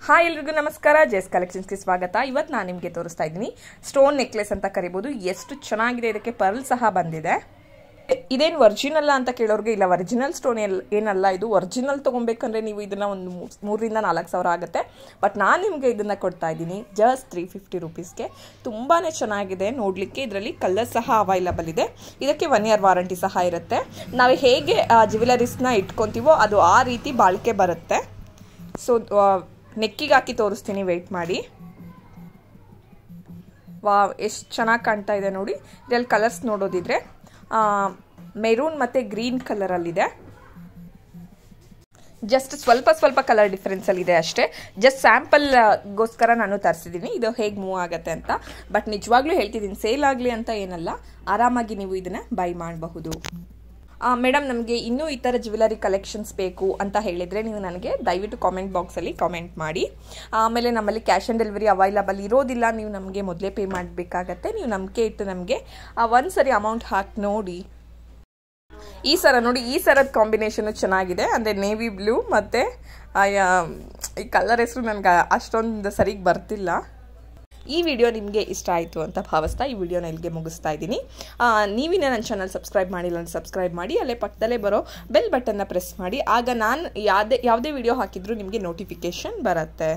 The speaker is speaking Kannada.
ಹಾಯ್ ಎಲ್ರಿಗೂ ನಮಸ್ಕಾರ, ಜೆಸ್ ಕಲೆಕ್ಷನ್ಸ್ಗೆ ಸ್ವಾಗತ. ಇವತ್ತು ನಾನು ನಿಮಗೆ ತೋರಿಸ್ತಾ ಇದ್ದೀನಿ ಸ್ಟೋನ್ ನೆಕ್ಲೆಸ್ ಅಂತ ಕರಿಬೋದು. ಎಷ್ಟು ಚೆನ್ನಾಗಿದೆ, ಇದಕ್ಕೆ ಪರ್ಲ್ ಸಹ ಬಂದಿದೆ. ಇದೇನು ಒರಿಜಿನಲ್ ಅಂತ ಕೇಳೋರಿಗೆ ಇಲ್ಲ, ಒರಿಜಿನಲ್ ಸ್ಟೋನ್ ಏನಲ್ಲ ಇದು. ಒರಿಜಿನಲ್ ತೊಗೊಬೇಕಂದ್ರೆ ನೀವು ಇದನ್ನು ಒಂದು 3,000 to 4,000 ಆಗುತ್ತೆ. ಬಟ್ ನಾನು ನಿಮಗೆ ಇದನ್ನು ಕೊಡ್ತಾ ಇದ್ದೀನಿ ಜಸ್ಟ್ 350 ರೂಪೀಸ್ಗೆ. ತುಂಬಾ ಚೆನ್ನಾಗಿದೆ ನೋಡಲಿಕ್ಕೆ. ಇದರಲ್ಲಿ ಕಲರ್ ಸಹ ಅವೈಲಬಲ್ ಇದೆ. ಇದಕ್ಕೆ 1 year ವಾರಂಟಿ ಸಹ ಇರುತ್ತೆ. ನಾವು ಹೇಗೆ ಜ್ಯುವೆಲರೀಸ್ನ ಇಟ್ಕೊತೀವೋ ಅದು ಆ ರೀತಿ ಬಾಳಿಕೆ ಬರುತ್ತೆ. ಸೊ ನೆಕ್ಕಿಗೆ ಹಾಕಿ ತೋರಿಸ್ತೀನಿ, ವೆಯ್ಟ್ ಮಾಡಿ. ವಾವ್, ಎಷ್ಟು ಚೆನ್ನಾಗಿ ಕಾಣ್ತಾ ಇದೆ ನೋಡಿ. ಇದರಲ್ಲಿ ಕಲರ್ಸ್ ನೋಡೋದಿದ್ರೆ ಮೆರೂನ್ ಮತ್ತು ಗ್ರೀನ್ ಕಲರಲ್ಲಿದೆ. ಜಸ್ಟ್ ಸ್ವಲ್ಪ ಕಲರ್ ಡಿಫ್ರೆನ್ಸಲ್ಲಿದೆ ಅಷ್ಟೇ. ಜಸ್ಟ್ ಸ್ಯಾಂಪಲ್ಗೋಸ್ಕರ ನಾನು ತರಿಸಿದ್ದೀನಿ ಇದು ಹೇಗೆ ಮೂವ್ ಆಗುತ್ತೆ ಅಂತ. ಬಟ್ ನಿಜವಾಗ್ಲೂ ಹೇಳ್ತಿದ್ದೀನಿ, ಸೇಲ್ ಆಗಲಿ ಅಂತ ಏನಲ್ಲ, ಆರಾಮಾಗಿ ನೀವು ಇದನ್ನು ಬೈ ಮಾಡಬಹುದು. ಮೇಡಮ್, ನಮಗೆ ಇನ್ನೂ ಈ ಥರ ಜ್ಯುವೆಲರಿ ಕಲೆಕ್ಷನ್ಸ್ ಬೇಕು ಅಂತ ಹೇಳಿದರೆ ನೀವು ನನಗೆ ದಯವಿಟ್ಟು ಕಾಮೆಂಟ್ ಬಾಕ್ಸಲ್ಲಿ ಕಾಮೆಂಟ್ ಮಾಡಿ. ಆಮೇಲೆ ನಮ್ಮಲ್ಲಿ ಕ್ಯಾಶ್ ಆನ್ ಡೆಲಿವರಿ ಅವೈಲಬಲ್ ಇರೋದಿಲ್ಲ. ನೀವು ನಮಗೆ ಮೊದಲೇ ಪೇ ಮಾಡಬೇಕಾಗತ್ತೆ. ನೀವು ನಂಬಿಕೆ ಇಟ್ಟು ನಮಗೆ ಒಂದು ಸರಿ ಅಮೌಂಟ್ ಹಾಕಿ ನೋಡಿ. ಈ ಸರ ನೋಡಿ, ಈ ಸರದ ಕಾಂಬಿನೇಷನು ಚೆನ್ನಾಗಿದೆ. ಅಂದರೆ ನೇವಿ ಬ್ಲೂ ಮತ್ತು ಈ ಕಲರ್ ಹೆಸರು ನನಗೆ ಅಷ್ಟೊಂದು ಸರಿಗೆ ಬರ್ತಿಲ್ಲ. ಈ ವಿಡಿಯೋ ನಿಮಗೆ ಇಷ್ಟ ಆಯಿತು ಅಂತ ಭಾವಿಸ್ತಾ ಈ ವಿಡಿಯೋನ ಇಲ್ಲಿಗೆ ಮುಗಿಸ್ತಾ ಇದ್ದೀನಿ. ನೀವಿನ ನನ್ನ ಚಾನಲ್ ಸಬ್ಸ್ಕ್ರೈಬ್ ಮಾಡಿಲ್ಲ ಅಂದರೆ ಸಬ್ಸ್ಕ್ರೈಬ್ ಮಾಡಿ. ಅಲ್ಲೇ ಪಕ್ಕದಲ್ಲೇ ಬರೋ ಬೆಲ್ ಬಟನ್ನ ಪ್ರೆಸ್ ಮಾಡಿ. ಆಗ ನಾನು ಯಾವುದೇ ವಿಡಿಯೋ ಹಾಕಿದರೂ ನಿಮಗೆ ನೋಟಿಫಿಕೇಷನ್ ಬರುತ್ತೆ.